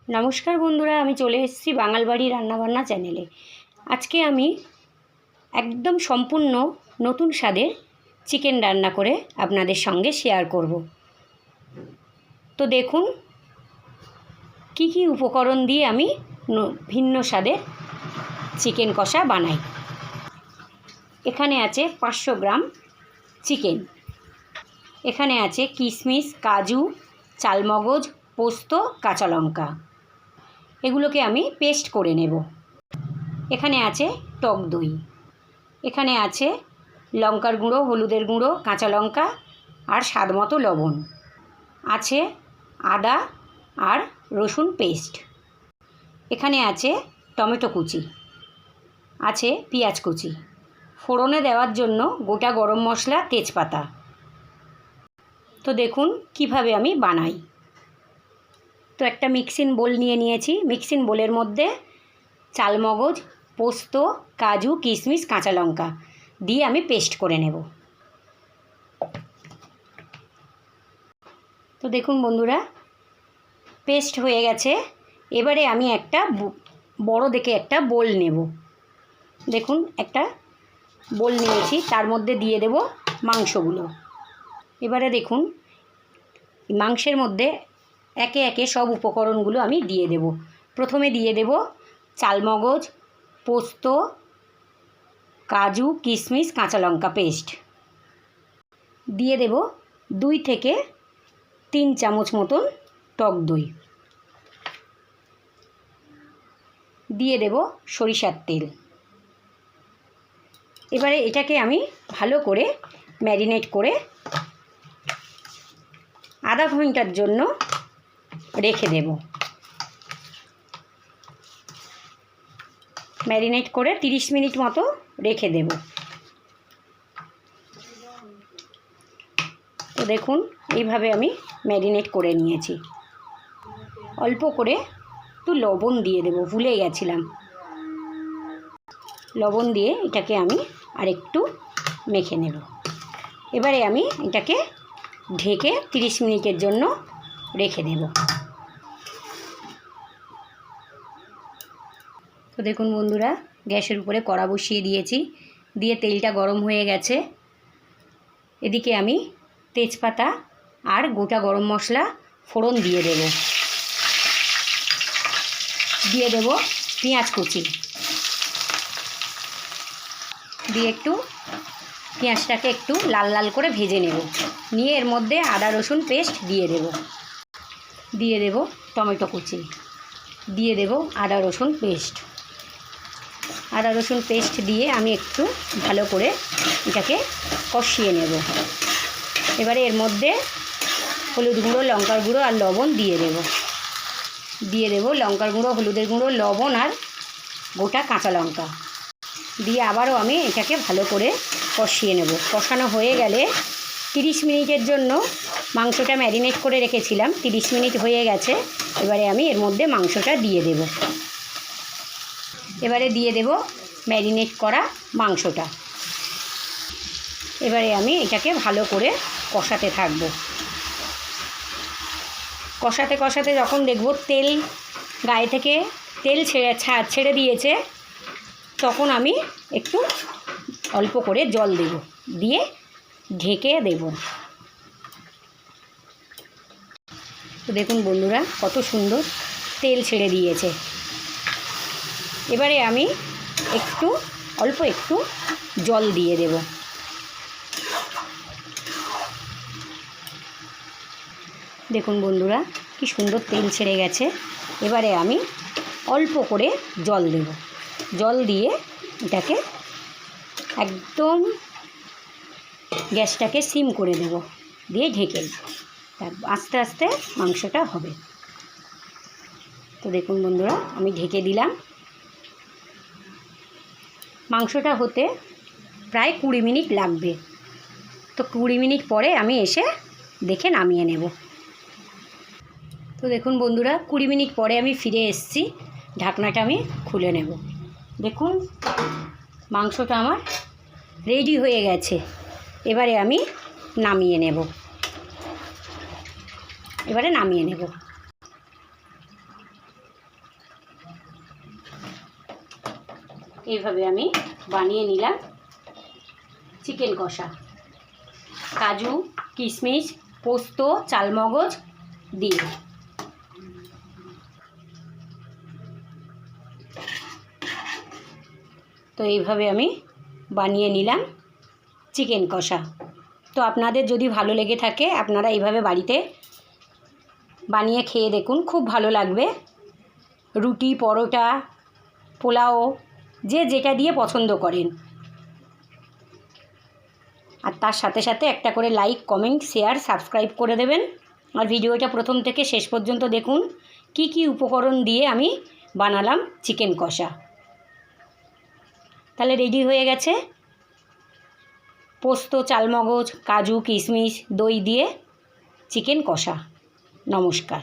নমস্কার বন্ধুরা, আমি চলে এসেছি বাঙাল বাড়ি রান্নাবান্না চ্যানেলে। আজকে আমি একদম সম্পূর্ণ নতুন স্বাদের চিকেন রান্না করে আপনাদের সঙ্গে শেয়ার করব। তো দেখুন কি কি উপকরণ দিয়ে আমি ভিন্ন স্বাদের চিকেন কষা বানাই। এখানে আছে 500 গ্রাম চিকেন, এখানে আছে কিশমিশ, কাজু, চালমগজ, পোস্ত, কাঁচা লঙ্কা, এগুলোকে আমি পেস্ট করে নেব। এখানে আছে টক দই, এখানে আছে লঙ্কার গুঁড়ো, হলুদের গুঁড়ো, কাঁচা লঙ্কা আর স্বাদ মতো লবণ, আছে আদা আর রসুন পেস্ট, এখানে আছে টমেটো কুচি, আছে পেঁয়াজ কুচি, ফোড়নে দেওয়ার জন্য গোটা গরম মশলা, তেজপাতা। তো দেখুন কিভাবে আমি বানাই। তো একটা মিক্সিং বোল নিয়ে নিয়েছি। মিক্সিং বোলের মধ্যে চালমগজ, পোস্ত, কাজু, কিশমিশ, কাঁচা লঙ্কা দিয়ে আমি পেস্ট করে নেব। তো দেখুন বন্ধুরা, পেস্ট হয়ে গেছে। এবারে আমি একটা বড় দেখে একটা বোল নেব। দেখুন একটা বোল নিয়েছি, তার মধ্যে দিয়ে দেব মাংসগুলো। এবারে দেখুন মাংসের মধ্যে একে একে সব উপকরণগুলো আমি দিয়ে দেব। প্রথমে দিয়ে দেব চালমগজ, পোস্ত, কাজু, কিশমিশ, কাঁচা লঙ্কা পেস্ট। দিয়ে দেব 2 থেকে 3 চামচ মতন টক দই। দিয়ে দেব সরিষার তেল। এবারে এটাকে আমি ভালো করে ম্যারিনেট করে আধা ঘন্টার জন্য রেখে দেব। ম্যারিনেট করে 30 মিনিট মতো রেখে দেব। তো দেখুন এইভাবে আমি ম্যারিনেট করে নিয়েছি। অল্প করে একটু লবণ দিয়ে দেব, ভুলে গেছিলাম। লবণ দিয়ে এটাকে আমি আরেকটু মেখে নেব। এবারে আমি এটাকে ঢেকে 30 মিনিটের জন্য রেখে দেব। তো দেখুন বন্ধুরা, গ্যাসের উপরে কড়া বসিয়ে দিয়েছি, দিয়ে তেলটা গরম হয়ে গেছে। এদিকে আমি তেজপাতা আর গোটা গরম মশলা ফোড়ন দিয়ে দেব। দিয়ে দেব পেঁয়াজ কুচি, দিয়ে একটু পেঁয়াজটাকে একটু লাল লাল করে ভেজে নেব। নিয়ে এর মধ্যে আদা রসুন পেস্ট দিয়ে দেব। দিয়ে দেব টমেটো কুচি, দিয়ে দেব আদা রসুন পেস্ট। আদা রসুন পেস্ট দিয়ে আমি একটু ভালো করে এটাকে কষিয়ে নেব। এবারে এর মধ্যে হলুদ গুঁড়ো, লঙ্কার গুঁড়ো আর লবণ দিয়ে দেব। দিয়ে দেব লঙ্কার গুঁড়ো, হলুদের গুঁড়ো, লবণ আর গোটা কাঁচা লঙ্কা দিয়ে আবারও আমি এটাকে ভালো করে কষিয়ে নেব। কষানো হয়ে গেলে 30 মিনিটের জন্য মাংসটা ম্যারিনেট করে রেখেছিলাম। 30 মিনিট হয়ে গেছে। এবারে আমি এর মধ্যে মাংসটা দিয়ে দেব। এবারে দিয়ে দেব ম্যারিনেট করা মাংসটা। এবারে আমি এটাকে ভালো করে কষাতে থাকব। কষাতে কষাতে যখন দেখব তেল গায়ে থেকে তেল ছেড়ে দিয়েছে, তখন আমি একটু অল্প করে জল দেব, দিয়ে ঢেকে দেব। তো দেখুন বন্ধুরা কত সুন্দর তেল ছেড়ে দিয়েছে। এবারে আমি অল্প একটু জল দিয়ে দেব। দেখুন বন্ধুরা কি সুন্দর তেল ছেড়ে গেছে। এবারে আমি অল্প করে জল দেব। জল দিয়ে এটাকে একদম গ্যাসটাকে সিম করে দেব, দিয়ে ঢেকে আস্তে আস্তে মাংসটা হবে। তো দেখুন বন্ধুরা আমি ঢেকে দিলাম। মাংসটা হতে প্রায় 20 মিনিট লাগবে। তো 20 মিনিট পরে আমি এসে দেখে নামিয়ে নেব। তো দেখুন বন্ধুরা 20 মিনিট পরে আমি ফিরে এসেছি। ঢাকনাটা আমি খুলে নেব। দেখুন মাংসটা আমার রেডি হয়ে গেছে। এবারে আমি নামিয়ে নেব। এইভাবে আমি বানিয়ে নিলাম চিকেন কষা, কাজু, কিশমিশ, পোস্ত, চালমগজ দিয়ে। তো এইভাবে আমি বানিয়ে নিলাম চিকেন কষা। তো আপনাদের যদি ভালো লেগে থাকে আপনারা এইভাবে বাড়িতে বানিয়ে খেয়ে দেখুন, খুব ভালো লাগবে। রুটি, পরোটা, পোলাও, যে যেটা দিয়ে পছন্দ করেন। আর তার সাথে সাথে একটা করে লাইক, কমেন্ট, শেয়ার, সাবস্ক্রাইব করে দেবেন। আর ভিডিওটা প্রথম থেকে শেষ পর্যন্ত দেখুন কি কি উপকরণ দিয়ে আমি বানালাম চিকেন কষা। তাহলে রেডি হয়ে গেছে পোস্ত, চালমগজ, কাজু, কিশমিশ, দই দিয়ে চিকেন কষা। নমস্কার।